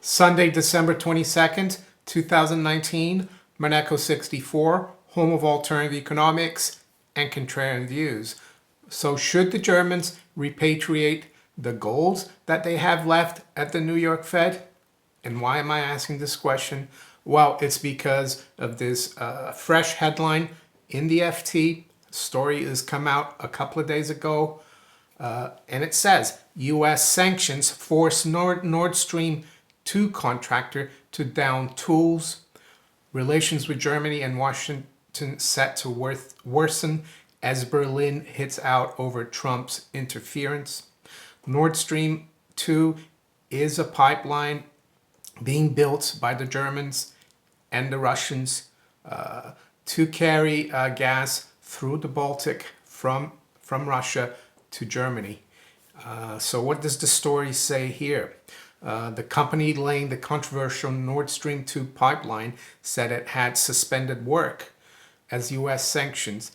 Sunday, December 22nd, 2019, Maneco 64, home of alternative economics and contrarian views. So should the Germans repatriate the gold that they have left at the New York Fed? And why am I asking this question? Well, it's because of this fresh headline in the FT. Story has come out a couple of days ago. And it says, U.S. sanctions force Nord Stream 2 contractor to down tools. Relations with Germany and Washington set to worsen as Berlin hits out over Trump's interference. Nord Stream 2 is a pipeline being built by the Germans and the Russians to carry gas through the Baltic from Russia to Germany. So what does the story say here? The company laying the controversial Nord Stream 2 pipeline said it had suspended work as U.S. sanctions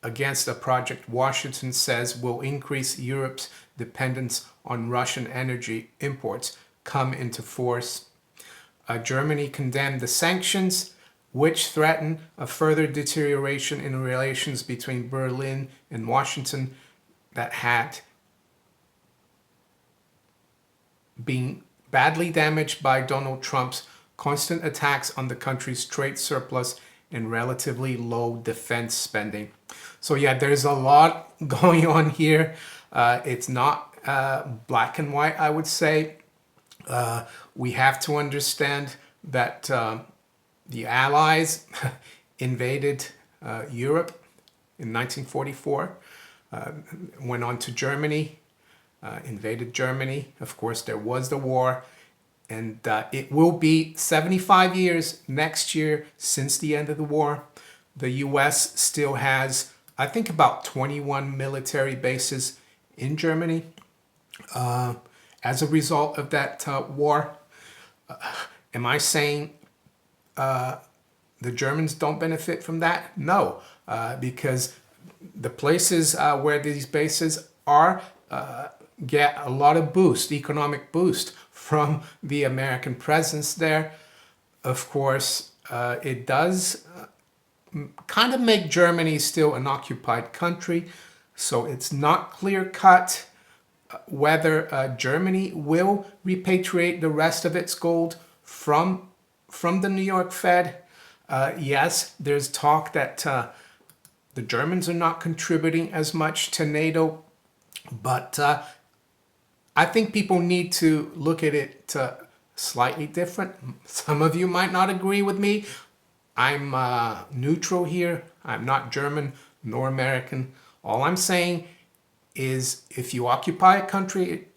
against a project Washington says will increase Europe's dependence on Russian energy imports come into force. Germany condemned the sanctions, which threaten a further deterioration in relations between Berlin and Washington that had been badly damaged by Donald Trump's constant attacks on the country's trade surplus and relatively low defense spending. So yeah, there's a lot going on here. It's not black and white, I would say. We have to understand that the Allies invaded Europe in 1944, went on to Germany, invaded Germany. Of course, there was the war, and it will be 75 years next year since the end of the war. The U.S. still has, I think, about 21 military bases in Germany as a result of that war. Am I saying the Germans don't benefit from that? No, because the places where these bases are get a lot of boost, economic boost from the American presence there. Of course, it does kind of make Germany still an occupied country, so it's not clear-cut whether Germany will repatriate the rest of its gold from the New York Fed. Yes, there's talk that the Germans are not contributing as much to NATO, but I think people need to look at it slightly different. Some of you might not agree with me. I'm neutral here. I'm not German nor American. All I'm saying is if you occupy a country,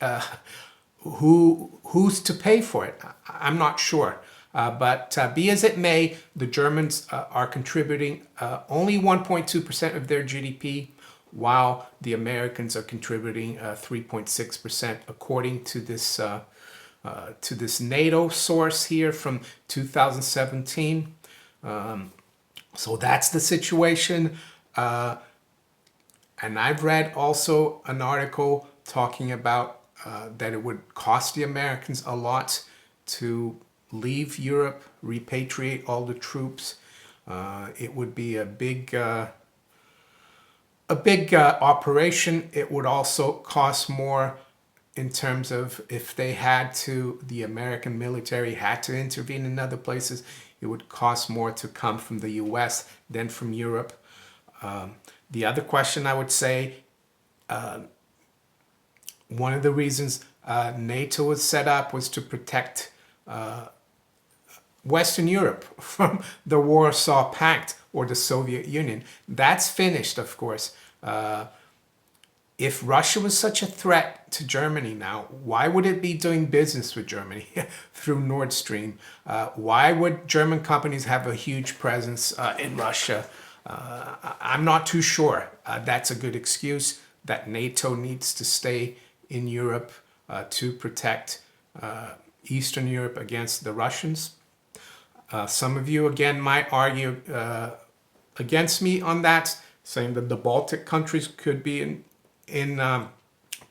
who's to pay for it? I'm not sure. But be as it may, the Germans are contributing only 1.2% of their GDP, while the Americans are contributing 3.6%, according to this NATO source here from 2017. So that's the situation. And I've read also an article talking about that it would cost the Americans a lot to leave Europe, repatriate all the troops. It would be a big operation. It would also cost more in terms of if they had to, the American military had to intervene in other places, it would cost more to come from the US than from Europe. The other question I would say, one of the reasons NATO was set up was to protect Western Europe from the Warsaw Pact or the Soviet Union. That's finished, of course. If Russia was such a threat to Germany now, why would it be doing business with Germany through Nord Stream? Why would German companies have a huge presence in Russia? I'm not too sure. That's a good excuse that NATO needs to stay in Europe to protect Eastern Europe against the Russians. Some of you, again, might argue against me on that, saying that the Baltic countries could be in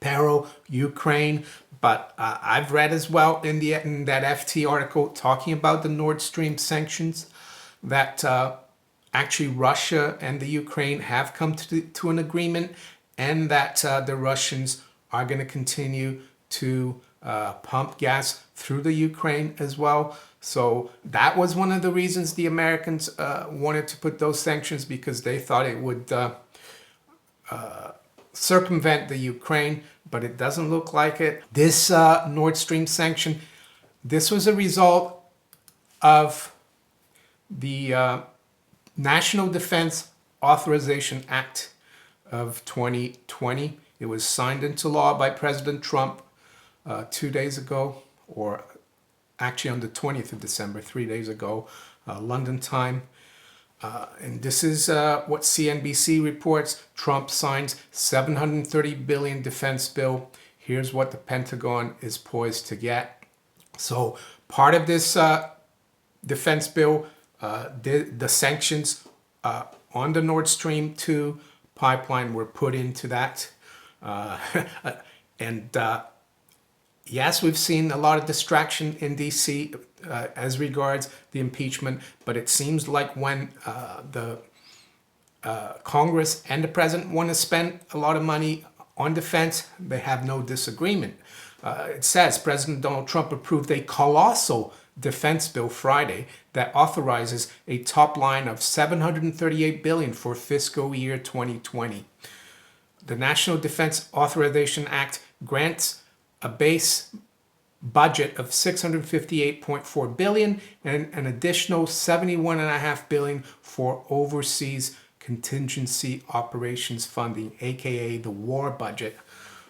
peril Ukraine. But I've read as well in that FT article talking about the Nord Stream sanctions that actually Russia and the Ukraine have come to an agreement, and that the Russians are going to continue to pump gas through the Ukraine as well. So that was one of the reasons the Americans wanted to put those sanctions, because they thought it would circumvent the Ukraine, but it doesn't look like it. This Nord Stream sanction, this was a result of the National Defense Authorization Act of 2020. It was signed into law by President Trump 2 days ago, or actually on the 20th of December, 3 days ago, London time. And this is what CNBC reports. Trump signs $730 billion defense bill. Here's what the Pentagon is poised to get. So part of this defense bill, the sanctions on the Nord Stream 2 pipeline were put into that. And yes, we've seen a lot of distraction in DC as regards the impeachment, but it seems like when the Congress and the president want to spend a lot of money on defense, they have no disagreement. It says President Donald Trump approved a colossal defense bill Friday that authorizes a top line of $738 billion for fiscal year 2020. The National Defense Authorization Act grants a base budget of $658.4 billion and an additional $71.5 billion for overseas contingency operations funding, aka the war budget.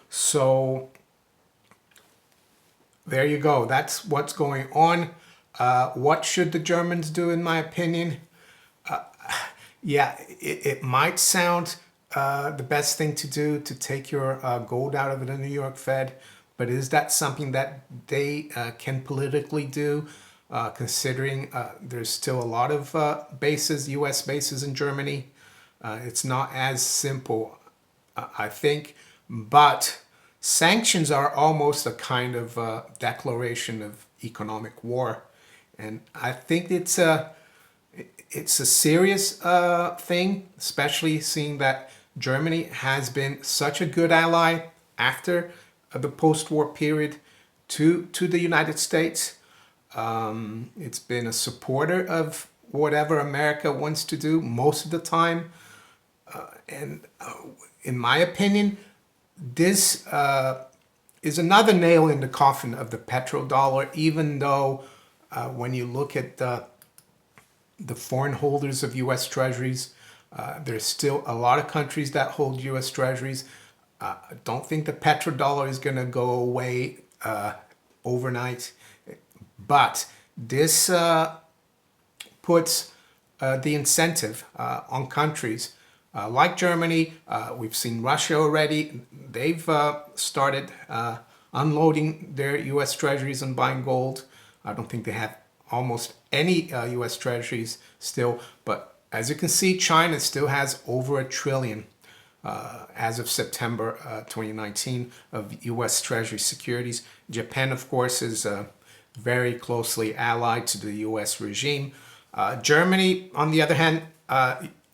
So there you go. That's what's going on. What should the Germans do, in my opinion? Yeah, it might sound the best thing to do to take your gold out of the New York Fed, but is that something that they can politically do, considering there's still a lot of bases, U.S. bases in Germany? It's not as simple, I think, but sanctions are almost a kind of declaration of economic war, and I think it's a serious thing, especially seeing that Germany has been such a good ally after the post-war period to the United States. It's been a supporter of whatever America wants to do most of the time. And in my opinion, this is another nail in the coffin of the petrodollar, even though when you look at the foreign holders of U.S. treasuries, there's still a lot of countries that hold U.S. treasuries. I don't think the petrodollar is going to go away overnight, but this puts the incentive on countries like Germany. We've seen Russia already. They've started unloading their U.S. treasuries and buying gold. I don't think they have almost any U.S. treasuries still, but as you can see, China still has over $1 trillion as of September 2019 of U.S. Treasury securities. Japan, of course, is very closely allied to the U.S. regime. Germany, on the other hand,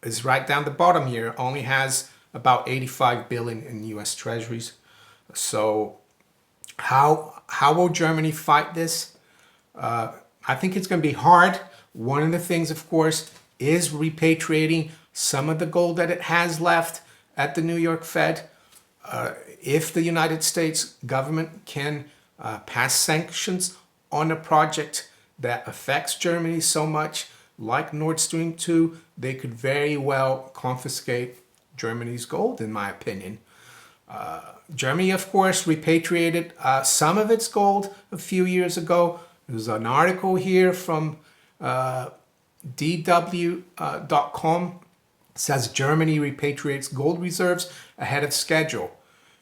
is right down the bottom here, only has about $85 billion in U.S. treasuries. So how will Germany fight this? I think it's going to be hard. One of the things, of course, is repatriating some of the gold that it has left at the New York Fed. If the United States government can pass sanctions on a project that affects Germany so much, like Nord Stream 2, they could very well confiscate Germany's gold, in my opinion. Germany, of course, repatriated some of its gold a few years ago. There's an article here from DW.com. Says Germany repatriates gold reserves ahead of schedule.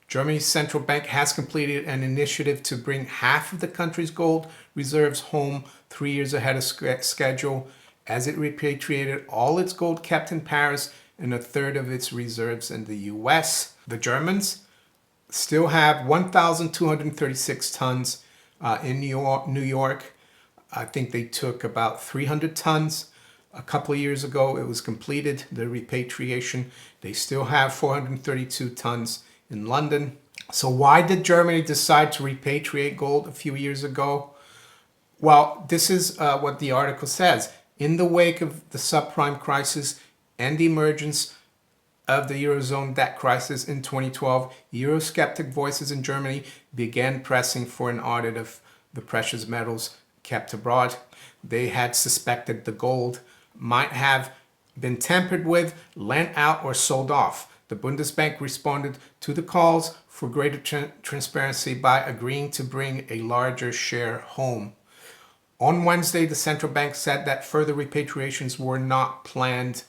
Germany's central bank has completed an initiative to bring half of the country's gold reserves home 3 years ahead of schedule, as it repatriated all its gold kept in Paris and a third of its reserves in the US. The Germans still have 1,236 tons in New York. I think they took about 300 tons a couple of years ago. It was completed, the repatriation. They still have 432 tons in London. So why did Germany decide to repatriate gold a few years ago? Well, this is what the article says. In the wake of the subprime crisis and the emergence of the Eurozone debt crisis in 2012, Eurosceptic voices in Germany began pressing for an audit of the precious metals kept abroad. They had suspected the gold might have been tampered with, lent out, or sold off. The Bundesbank responded to the calls for greater transparency by agreeing to bring a larger share home. On Wednesday, the central bank said that further repatriations were not planned.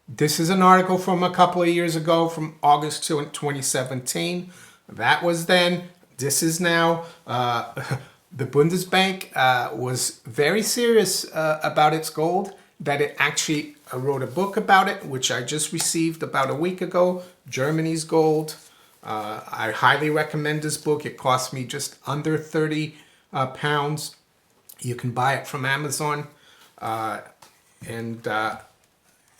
This is an article from a couple of years ago, from August 2017. That was then. This is now. The Bundesbank was very serious about its gold, that it actually wrote a book about it, which I just received about a week ago, Germany's Gold. I highly recommend this book. It cost me just under 30 pounds. You can buy it from Amazon. And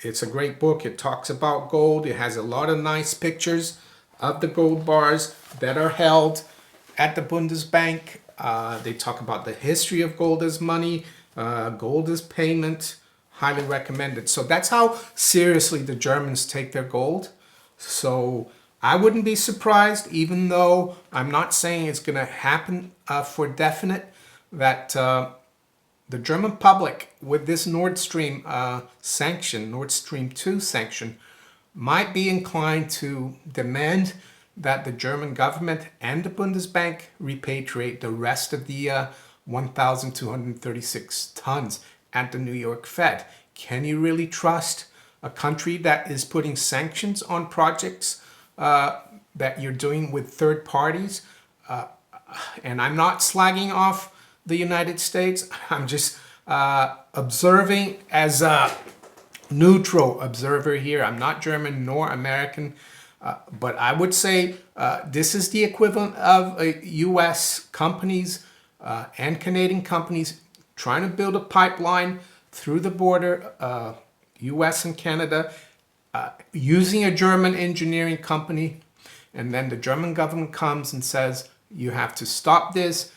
it's a great book. It talks about gold. It has a lot of nice pictures of the gold bars that are held at the Bundesbank. They talk about the history of gold as money, gold as payment. Highly recommended. So that's how seriously the Germans take their gold. So I wouldn't be surprised, even though I'm not saying it's going to happen for definite, that the German public, with this Nord Stream sanction, Nord Stream 2 sanction, might be inclined to demand that the German government and the Bundesbank repatriate the rest of the 1,236 tons at the New York Fed. Can you really trust a country that is putting sanctions on projects that you're doing with third parties? And I'm not slagging off the United States. I'm just observing as a neutral observer here. I'm not German nor American. But I would say this is the equivalent of U.S. companies and Canadian companies trying to build a pipeline through the border, U.S. and Canada, using a German engineering company. And then the German government comes and says, you have to stop this.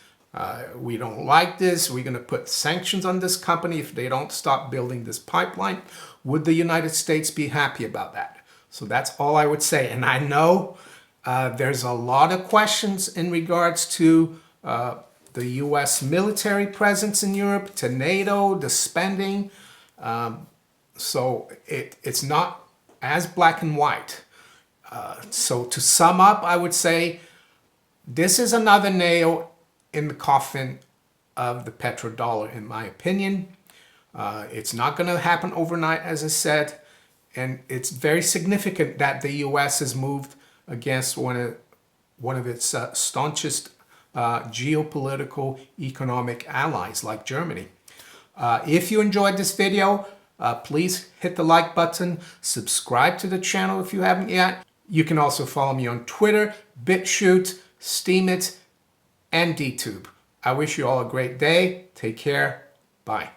We don't like this. We're going to put sanctions on this company if they don't stop building this pipeline. Would the United States be happy about that? So that's all I would say. And I know there's a lot of questions in regards to the U.S. military presence in Europe, to NATO, the spending. So it's not as black and white. So to sum up, I would say this is another nail in the coffin of the petrodollar, in my opinion. It's not going to happen overnight, as I said. And it's very significant that the U.S. has moved against one of its staunchest geopolitical economic allies, like Germany. If you enjoyed this video, please hit the like button, subscribe to the channel if you haven't yet. You can also follow me on Twitter, BitChute, Steemit, and DTube. I wish you all a great day. Take care. Bye.